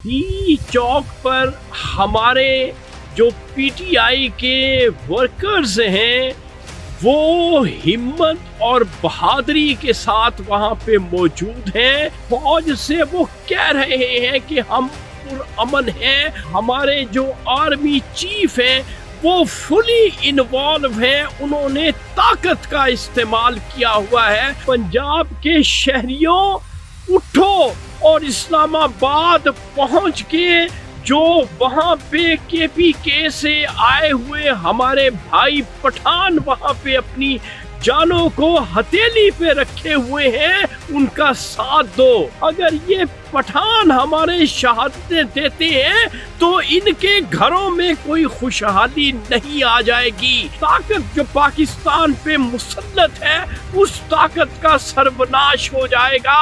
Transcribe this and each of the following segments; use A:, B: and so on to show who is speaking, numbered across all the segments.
A: D चौक पर हमारे जो पीटीआई के वर्कर्स हैं वो हिम्मत और बहादुरी के साथ वहां पे मौजूद हैं। फौज से वो कह रहे हैं कि हम पुरअमन हैं। हमारे जो आर्मी चीफ हैं वो फुली इन्वॉल्व हैं। उन्होंने ताकत का इस्तेमाल किया हुआ है। पंजाब के शहरियों उठो और इस्लामाबाद पहुंच के जो वहां पे केपीके से आए हुए हमारे भाई पठान वहां पे अपनी जानों को हथेली पे रखे हुए हैं, उनका साथ दो। अगर ये पठान हमारे शहादतें देते हैं तो इनके घरों में कोई खुशहाली नहीं आ जाएगी। ताकत जो पाकिस्तान पे मुसल्लत है उस ताकत का सर्वनाश हो जाएगा।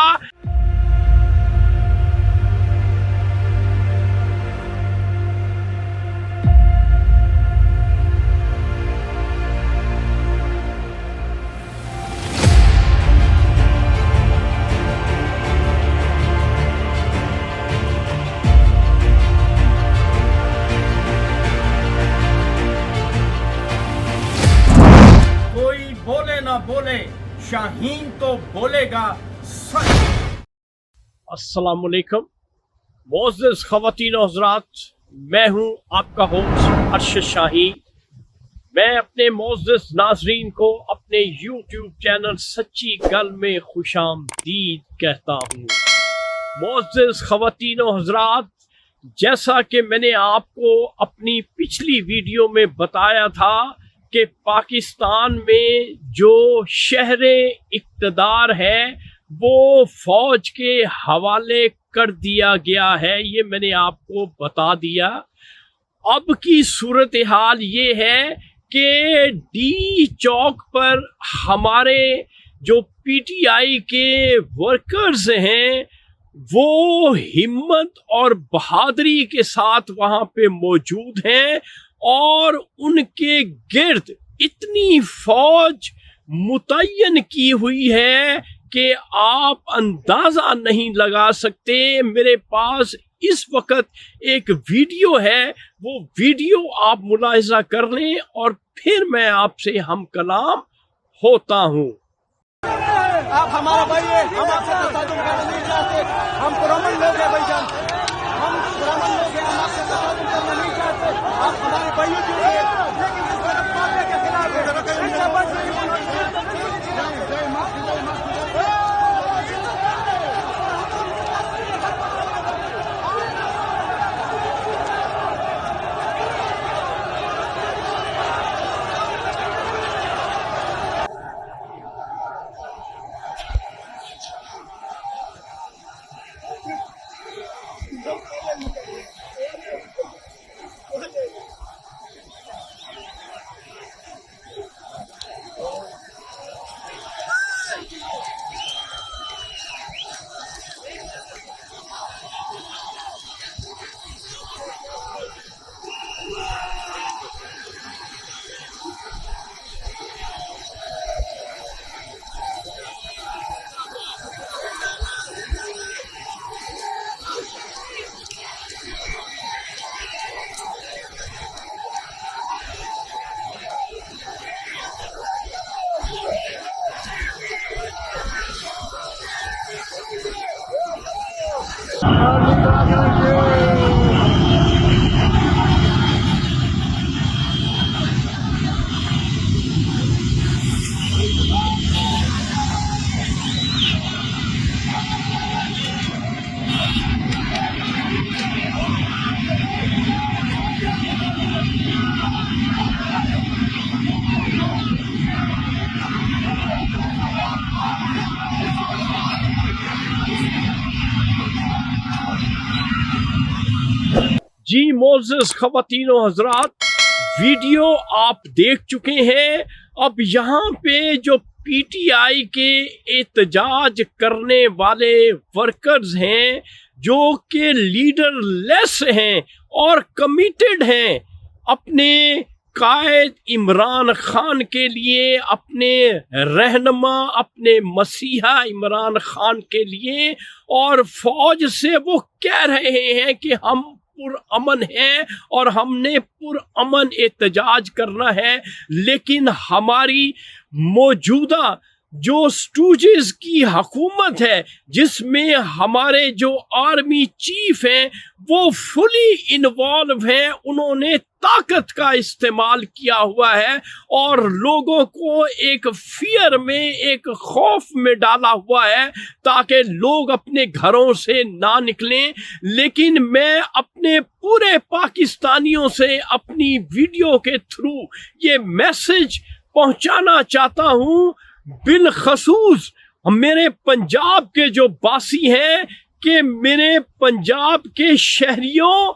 B: बोले ना बोले, शाहीन तो बोलेगा सच।
A: अस्सलाम वालेकुम मोअज़्ज़िज़ ख़वातीन और हज़रात, मैं हूं आपका होस्ट अरशद शाहीन। मैं अपने मोअज़्ज़िज़ नाज़रीन को अपने यूट्यूब चैनल सच्ची गल में खुशामदीद कहता हूं। मोअज़्ज़िज़ ख़वातीन और हज़रात, जैसा कि मैंने आपको अपनी पिछली वीडियो में बताया था कि पाकिस्तान में जो शहरे इक़्तिदार है वो फौज के हवाले कर दिया गया है, ये मैंने आपको बता दिया। अब की सूरत हाल ये है कि डी चौक पर हमारे जो पीटीआई के वर्कर्स हैं वो हिम्मत और बहादुरी के साथ वहां पे मौजूद हैं और उनके गिर्द इतनी फौज मुतय्यन की हुई है कि आप अंदाजा नहीं लगा सकते। मेरे पास इस वक्त एक वीडियो है, वो वीडियो आप मुलाहिजा कर लें और फिर मैं आपसे हम कलाम होता हूँ।
B: आप हमारा भाई है, हम आपसे तसादुम करना नहीं चाहते। हम पुरअमन लोग हैं भाईजान, हम पुरअमन लोग हैं, हम आपसे तसादुम करना नहीं चाहते। आप हमारे भाइयों के लिए, लेकिन इस तरफ मामले के खिलाफ है।
A: जी मोअज़्ज़िज़ ख़वातीन और हज़रात, वीडियो आप देख चुके हैं। अब यहाँ पे जो पीटीआई के एहतजाज करने वाले वर्कर्स हैं जो कि लीडर लेस हैं और कमिटेड हैं अपने قائد عمران خان کے لیے، اپنے رہنما، اپنے مسیحا عمران خان کے لیے اور فوج سے وہ کہہ رہے ہیں کہ ہم پرامن ہیں اور ہم نے پرامن احتجاج کرنا ہے، لیکن ہماری موجودہ جو سٹوجز کی حکومت ہے، جس میں ہمارے جو آرمی چیف ہیں وہ فلی انوالو ہیں، انہوں نے طاقت کا استعمال کیا ہوا ہے اور لوگوں کو ایک فیئر میں، ایک خوف میں ڈالا ہوا ہے تاکہ لوگ اپنے گھروں سے نہ نکلیں۔ لیکن میں اپنے پورے پاکستانیوں سے اپنی ویڈیو کے تھرو یہ میسج پہنچانا چاہتا ہوں، بالخصوص میرے پنجاب کے جو باسی ہیں، کہ میرے پنجاب کے شہریوں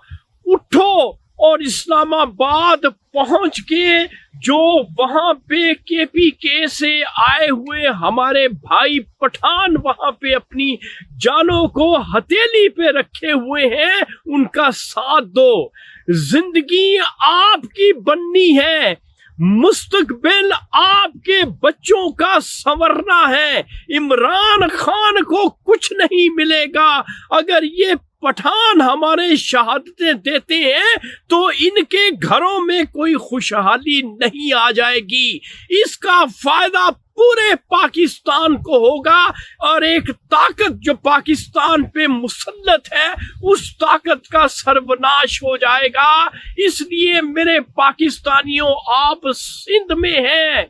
A: اٹھو اور اسلام آباد پہنچ کے جو وہاں پہ KPK سے آئے ہوئے ہمارے بھائی پٹھان وہاں پہ اپنی جانوں کو ہتھیلی پہ رکھے ہوئے ہیں، ان کا ساتھ دو۔ زندگی آپ کی بننی ہے، مستقبل آپ کے بچوں کا سنورنا ہے۔ عمران خان کو کچھ نہیں ملے گا اگر یہ پٹھان ہمارے شہادتیں دیتے ہیں تو ان کے گھروں میں کوئی خوشحالی نہیں آ جائے گی۔ اس کا فائدہ پورے پاکستان کو ہوگا اور ایک طاقت جو پاکستان پہ مسلط ہے اس طاقت کا سروناش ہو جائے گا۔ اس لیے میرے پاکستانیوں، آپ سندھ میں ہیں،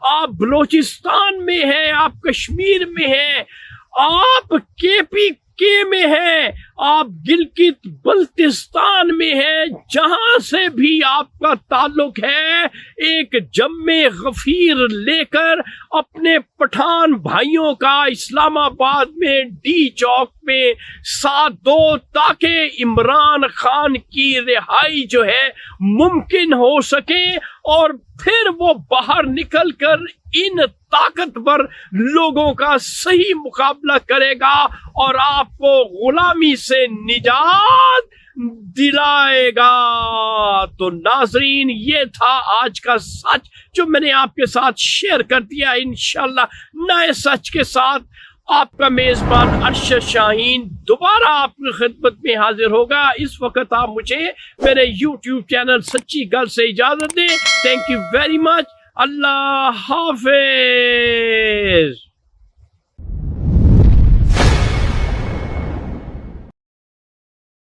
A: آپ بلوچستان میں ہیں، آپ کشمیر میں ہیں، آپ KPK میں ہیں، آپ گلگت بلتستان میں ہیں، جہاں سے بھی آپ کا تعلق ہے، ایک جم غفیر لے کر اپنے پٹھان بھائیوں کا اسلام آباد میں ڈی چوک میں ساتھ دو تاکہ عمران خان کی رہائی جو ہے ممکن ہو سکے اور پھر وہ باہر نکل کر ان طاقتور لوگوں کا صحیح مقابلہ کرے گا اور آپ کو غلامی سے نجات دلائے گا۔ تو ناظرین، یہ تھا آج کا سچ جو میں نے آپ کے ساتھ شیئر کر دیا۔ انشاءاللہ نئے سچ کے ساتھ آپ کا میزبان ارشد شاہین دوبارہ آپ کی خدمت میں حاضر ہوگا۔ اس وقت آپ مجھے میرے YouTube چینل سچی گل سے اجازت دیں۔ Thank you very much. اللہ حافظ۔